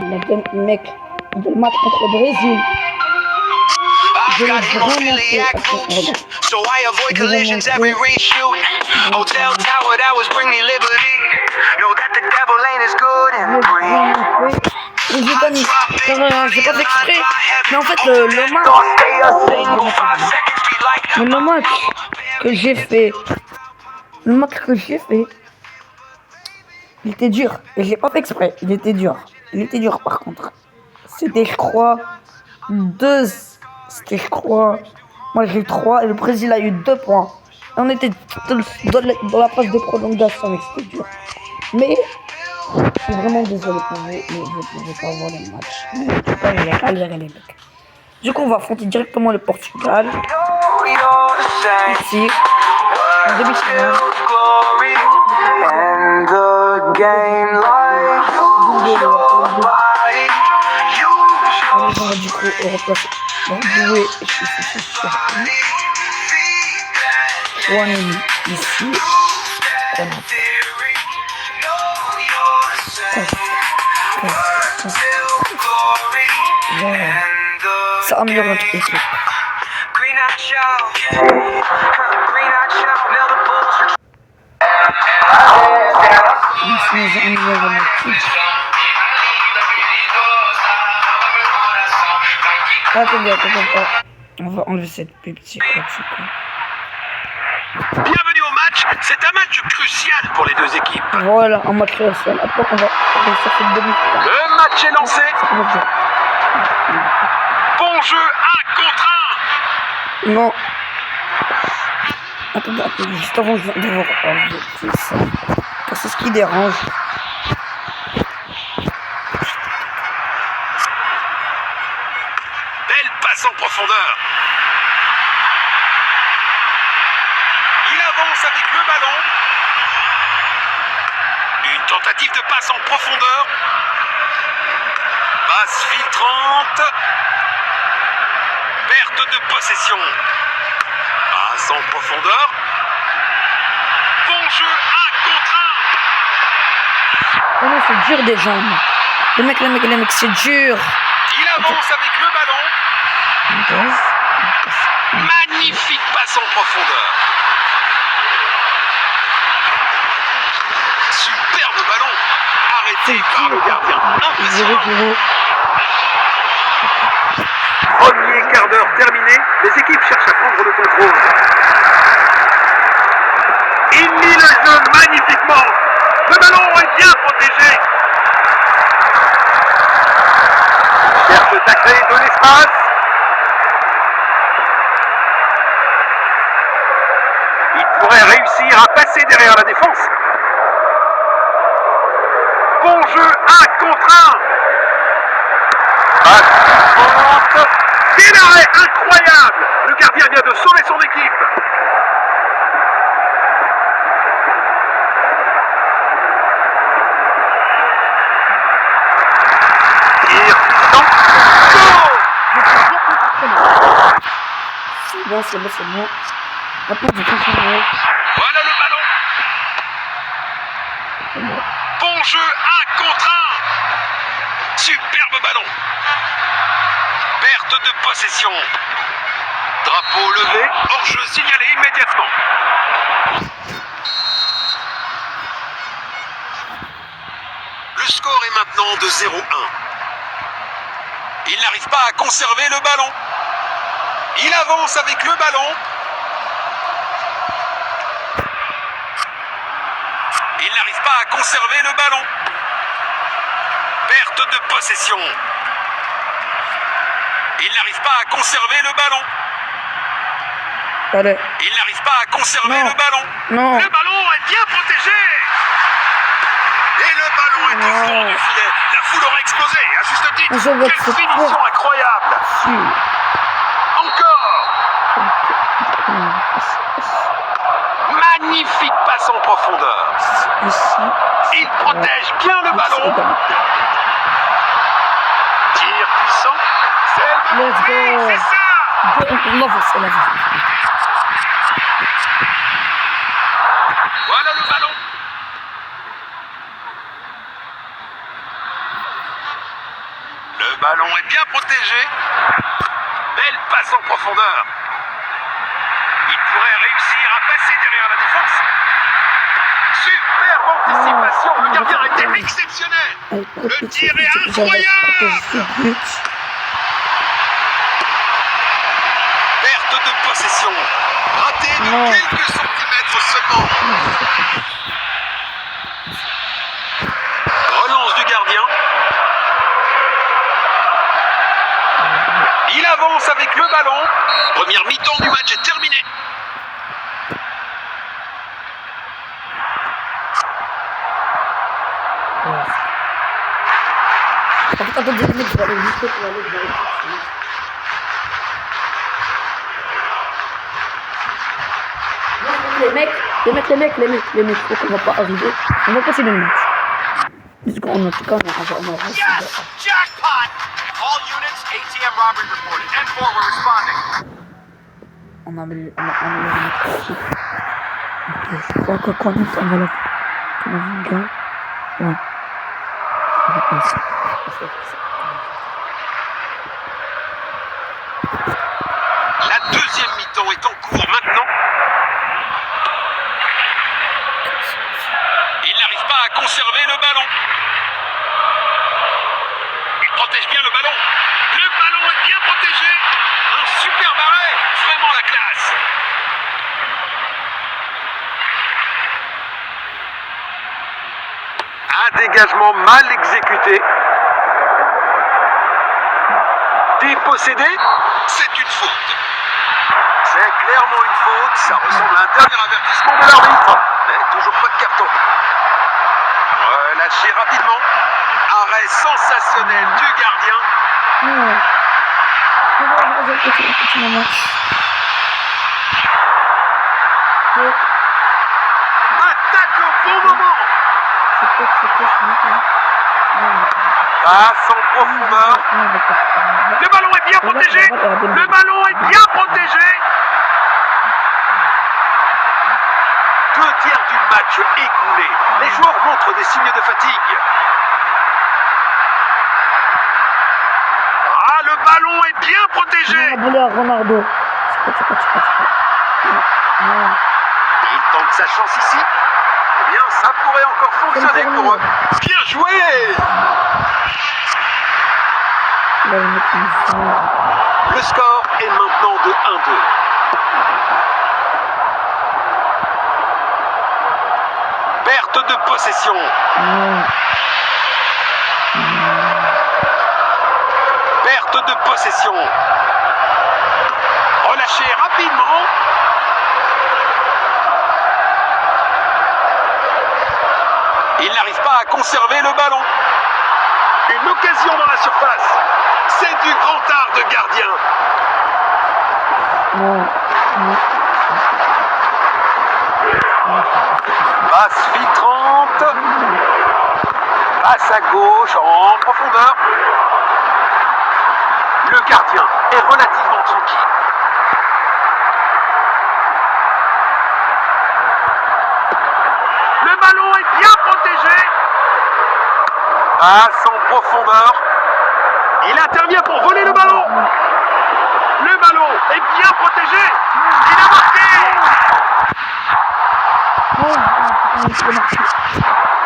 mec, le match contre le Brésil. Je vais remonter. So I avoid collisions every reshoot. Hotel tower that was bring me liberty. Know that the devil ain't as good and free. J'ai pas fait exprès. Mais en fait, le match que j'ai fait, il était dur. Et j'ai pas fait exprès. Il était dur par contre. C'était, je crois, moi j'ai eu 3 et le Brésil a eu 2 points. Et on était dans la phase de prolongation, mais c'était dur. Mais je suis vraiment désolé pour vous, mais je ne pouvais pas voir le match. En tout cas, il a galéré les mecs. Du coup, on va affronter directement le Portugal. Ici, en demi-finale. On va du coup replacer. Doué Chouameni ici. Voilà. Ça améliore notre équipe. Attendez. On va enlever cette petite quoi. Bienvenue au match, c'est un match crucial pour les deux équipes. Voilà, un match crucial. Après, on va réussir cette demi-finale. Le match est lancé. Bon jeu, 1 contre 1. Non. Attendez, juste avant, je vais devoir enlever tout ça. Parce que c'est ce qui dérange. Belle passe en profondeur. Il avance avec le ballon. Une tentative de passe en profondeur. Passe filtrante. Perte de possession. Passe en profondeur. Bon jeu, 1 contre 1. Oh non, c'est dur déjà. Les mecs, c'est dur. Il avance avec le ballon. Magnifique passe en profondeur. Superbe ballon. Arrêté par le gardien. Impressionnant. Premier quart d'heure terminé. Les équipes cherchent à prendre le contrôle. Il lit le jeu magnifiquement. Le ballon est bien protégé. Cherche à créer de l'espace. Il pourrait réussir à passer derrière la défense. Bon jeu, 1 contre 1. Passe forte. Quel arrêt incroyable. Le gardien vient de sauver son équipe. Tir puissant. Go. C'est bon. Maintenant, je continue. Voilà le ballon. Bon jeu, 1 contre 1. Superbe ballon. Perte de possession. Drapeau levé, hors-jeu signalé immédiatement. Le score est maintenant de 0-1. Il n'arrive pas à conserver le ballon. Il avance avec le ballon. Il n'arrive pas à conserver le ballon. Perte de possession. Il n'arrive pas à conserver le ballon. Allez. Il n'arrive pas à conserver le ballon. Non. Le ballon est bien protégé. Et le ballon est au fond du filet. La foule aura explosé, à juste titre. Quelle finition incroyable. Encore. Magnifique passe en profondeur. Il protège bien le ballon. Tir puissant. C'est le but. C'est ça. Voilà le ballon. ballon est bien protégé. Belle passe en profondeur. Il pourrait réussir à passer derrière la défense. Superbe anticipation. Le gardien était exceptionnel. Le tir est incroyable. Perte de possession. Raté de quelques centimètres seulement. Relance du gardien. Il avance avec le ballon. Première mi-temps du match est terminée. Attends, 10 minutes, je vais aller vite pour aller dans les mecs, faut qu'on va pas arriver. On va passer le match. Du coup, en tout cas, on a Yes! Jackpot! All units, ATM robbery reported. M4 were responding. on a le match. Je crois que quand on va la gars. Ouais. On va passer. La deuxième mi-temps est en cours maintenant. Il n'arrive pas à conserver le ballon. Il protège bien le ballon. Le ballon est bien protégé. Un super arrêt. Vraiment la classe. Un dégagement mal exécuté. Dépossédé, c'est une faute. C'est clairement une faute. Ça ressemble à un dernier avertissement de l'arbitre. Mais toujours pas de carton. Relâché rapidement. Arrêt sensationnel du gardien. Attaque au bon moment. Passe en profondeur. Le ballon est bien protégé. Le ballon est bien protégé. 2 tiers du match écoulé. Les joueurs montrent des signes de fatigue. Ah, le ballon est bien protégé. Ronaldo. Il tente sa chance ici. Eh bien, ça pourrait encore fonctionner pour eux. Bien joué. Le score est maintenant de 1-2. Perte de possession. Perte de possession. Relâché rapidement. Il n'arrive pas à conserver le ballon. Une occasion dans la surface. C'est du grand art de gardien. Passe filtrante. Passe à gauche en profondeur. Le gardien est relativement tranquille. Le ballon est bien protégé. Passe en profondeur. Il intervient pour voler le ballon. Le ballon est bien protégé. Il a marqué.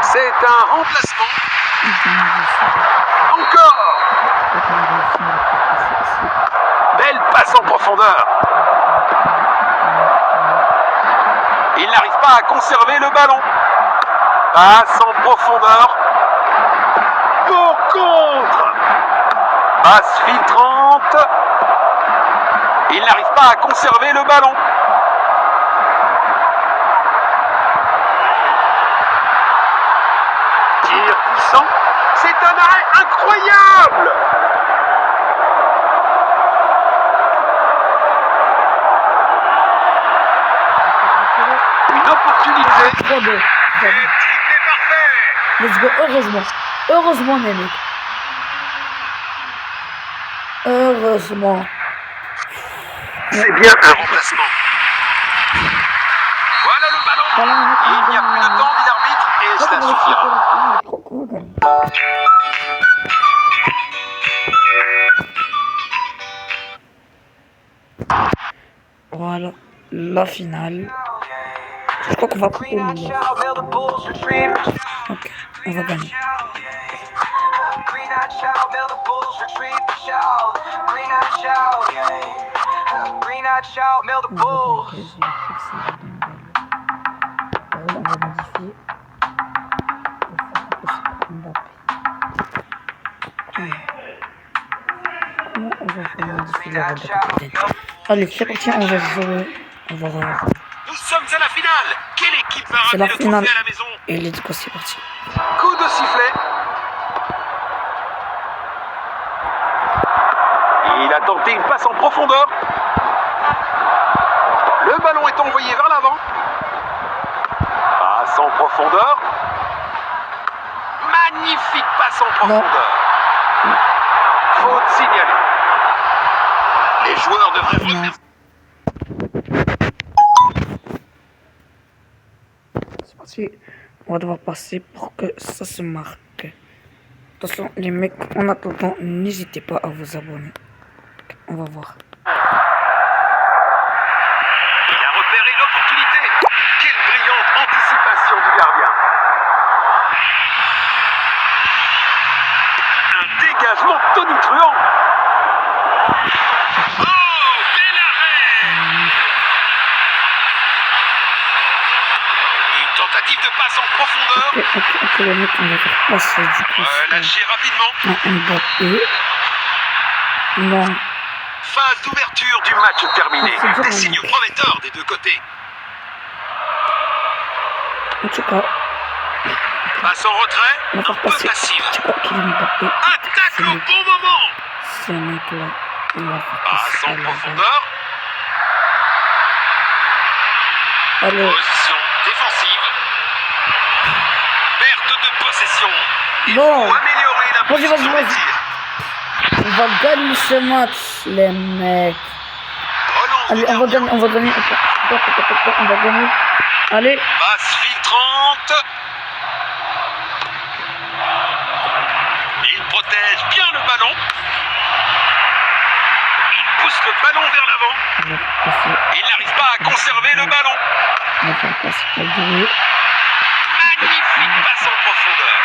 C'est un remplacement. Encore. Belle passe en profondeur. Il n'arrive pas à conserver le ballon. Passe en profondeur. Pour contre. Passe filtrante. Il n'arrive pas à conserver le ballon. Tir puissant. C'est un arrêt incroyable. Une opportunité. Triplé Parfait. Let's go, heureusement les mecs. Heureusement. C'est bien un remplacement. Voilà le ballon. Il n'y a plus de temps, dit l'arbitre, et cela suffira. la finale. Je crois qu'on va couper le milieu. Ok, on va gagner. On va modifier. Comment on va faire modifier le rôle de capitaine? Allez, c'est parti, on va jouer. On va voir. Nous sommes à la finale. Quelle équipe va C'est ramener la le finale. trophée à la maison? Et let's go, c'est parti. Coup de sifflet. Il a tenté une passe en profondeur. Le ballon est envoyé vers l'avant. Passe en profondeur. Magnifique passe en profondeur. Faute signalée. Les joueurs devraient revenir. C'est parti. On va devoir passer pour que ça se marque. Attention, les mecs, en attendant, n'hésitez pas à vous abonner. On va voir. Il a repéré l'opportunité. Quelle brillante anticipation du gardien. Un dégagement tonitruant. Oh, bel arrêt. Une tentative de passe en profondeur. Ok, les mecs, on va faire passer du coup. Relâché rapidement. Mbappé. Non. Phase d'ouverture du match terminée. C'est dur, Des hein. signes prometteurs des deux côtés. En tout cas, Passe en retrait. on va Un faire peu passer. passive. Tu crois qu'il est Mbappé? Attaque au bon moment. Ce mec-là, on va faire Passe passer à en la profondeur. Allez, Position défensive. Perte de possession. Il Bon. faut améliorer la Vas-y, position vas-y, des vas-y. tirs. on va gagner ce match, les mecs. Relance Allez, du on va gardien. gagner, on va gagner. On va gagner. Allez, Passe filtrante. Il protège bien le ballon. Il pousse le ballon vers l'avant. on va passer. Il n'arrive pas à conserver le ballon. On va faire passer à Doué. Magnifique passe en profondeur.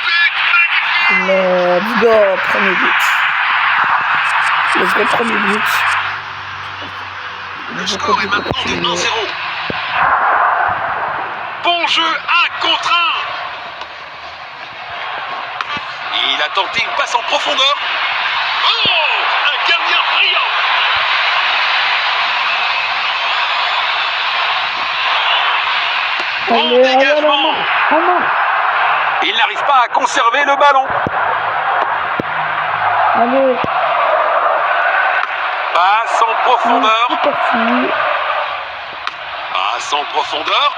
But magnifique. Let's go, premier but. Let's go, premier but. Le score est maintenant de 1-0. Bon jeu, 1 contre 1. Il a tenté une passe en profondeur. Oh, un gardien brillant. Bon Allez, allez, dégagement. on marque. Il n'arrive pas à conserver le ballon. Allez, Passe en profondeur. c'est parti. Passe en profondeur.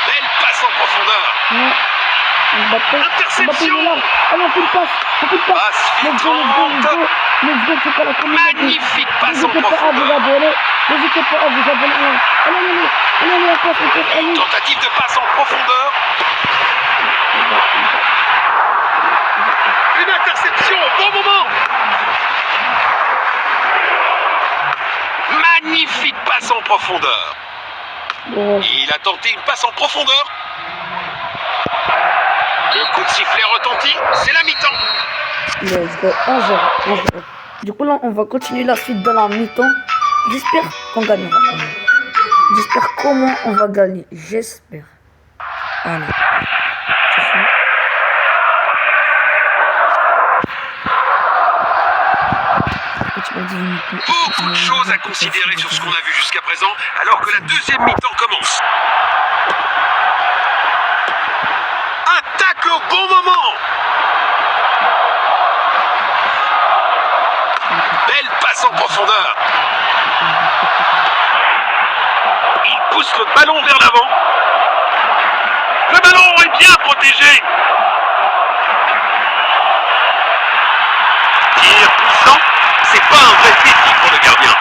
Belle passe en profondeur. Non. Mbappé, Interception. Mbappé, il est là. Allez, on fait une passe. On fait une passe. Passe Let's go, let's go, let's filtrante. go. Let's go, c'est pas la première. Magnifique passe en N'hésitez pas à vous profondeur. abonner. N'hésitez pas à vous abonner. Allez, allez, allez, allez, allez, on passe, allez. Tentative de passe en profondeur. Une interception au bon moment. Magnifique passe en profondeur. Bon, Il a tenté une passe en profondeur. Le coup de sifflet retentit. C'est la mi-temps. let's go. 1-0. Du coup, là, on va continuer la suite de la mi-temps. J'espère qu'on gagnera. J'espère comment on va gagner. J'espère. Allez. Attention. Petit peu de minutes. Beaucoup de choses à considérer sur ce qu'on a vu jusqu'à présent, alors que la deuxième mi-temps commence. Attaque au bon moment. Belle passe en profondeur. Il pousse le ballon vers l'avant. Le ballon est bien protégé. Tir puissant. C'est pas un vrai défi pour le gardien.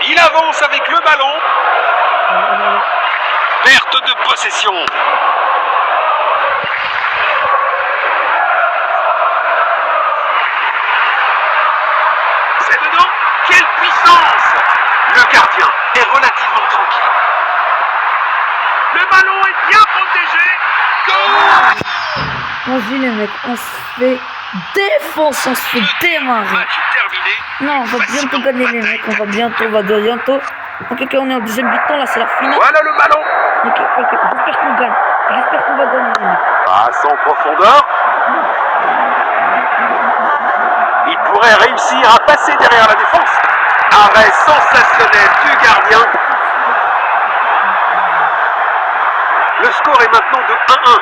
Il avance avec le ballon. Perte de possession. dedans. Quelle puissance! Le gardien est relativement tranquille. Le ballon est bien protégé. Goal! Vas-y les mecs, on se fait défoncer, on se fait démarrer. Match terminé. Non, on va bientôt gagner les mecs, on va bientôt. Ok, on est en deuxième mi-temps, là c'est la finale. Voilà le ballon. Ok, j'espère qu'on gagne. J'espère qu'on va gagner les mecs. Passe en profondeur. Il pourrait réussir à passer derrière la défense. Arrêt sensationnel du gardien. Le score est maintenant de 1-1.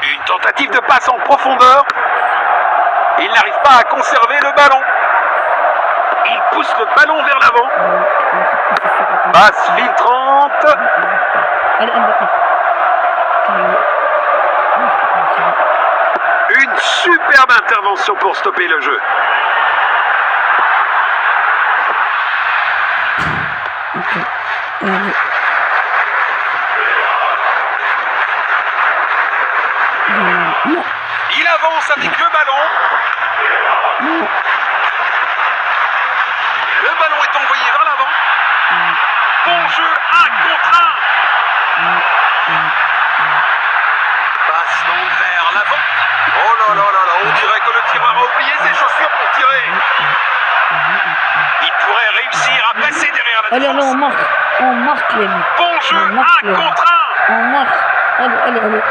Une tentative de passe en profondeur. Il n'arrive pas à conserver le ballon. Il pousse le ballon vers l'avant. Passe filtrante. Allez, Une superbe intervention pour stopper le jeu. Il avance avec le ballon. Le ballon est envoyé vers l'avant. Bon jeu, 1 contre 1. Passe longue vers l'avant. Oh là là là là, on dirait que le tireur a oublié ses chaussures pour tirer. Il pourrait réussir à passer derrière la allez, défense. on marque les mecs. Bon jeu, 1 contre 1. On marque. Allez.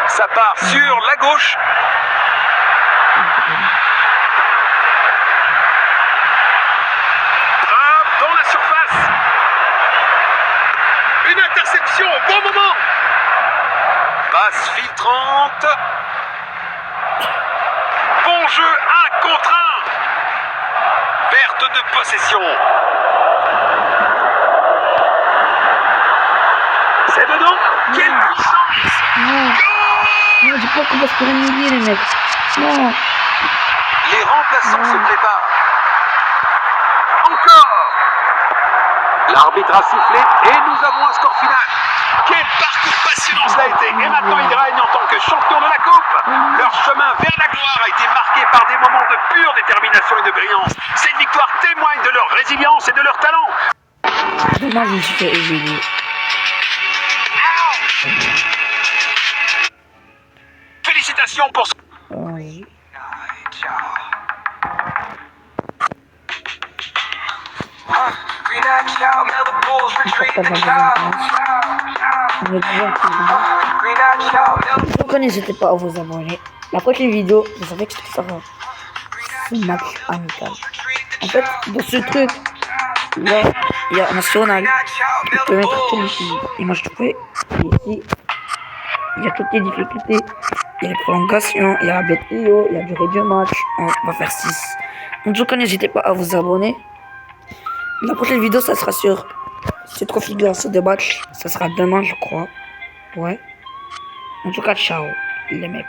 Ça part sur la gauche. Frappe dans la surface. Une interception au bon moment. Passe filtrante. Bon jeu, 1 contre 1. Perte de possession. C'est dedans. Quelle puissance. Non, j'ai pas qu'on va se faire humilier les mecs. Non. Les remplaçants se préparent. Encore. L'arbitre a sifflé et nous avons un score final. Quel parcours passionnant ça a été. Et maintenant ils règnent en tant que champions de la coupe. Leur chemin vers la gloire a été marqué par des moments de pure détermination et de brillance. Cette victoire témoigne de leur résilience et de leur talent. Dommage, je me suis fait humilier. Félicitations pour ce... Oui. Donc n'hésitez pas à vous abonner. La prochaine vidéo, vous savez que ça va. C'est un match amical. En fait, dans ce truc, là, il y a national. Tu peux mettre toutes les images trouvées. Ici, il y a toutes les difficultés. Il y a les prolongations, il y a la BTO, il y a la durée du match. On va faire 6. En tout cas, n'hésitez pas à vous abonner. La prochaine vidéo, ça sera sur cette configuration de match. Ça sera demain, je crois. Ouais. En tout cas, ciao, les mecs.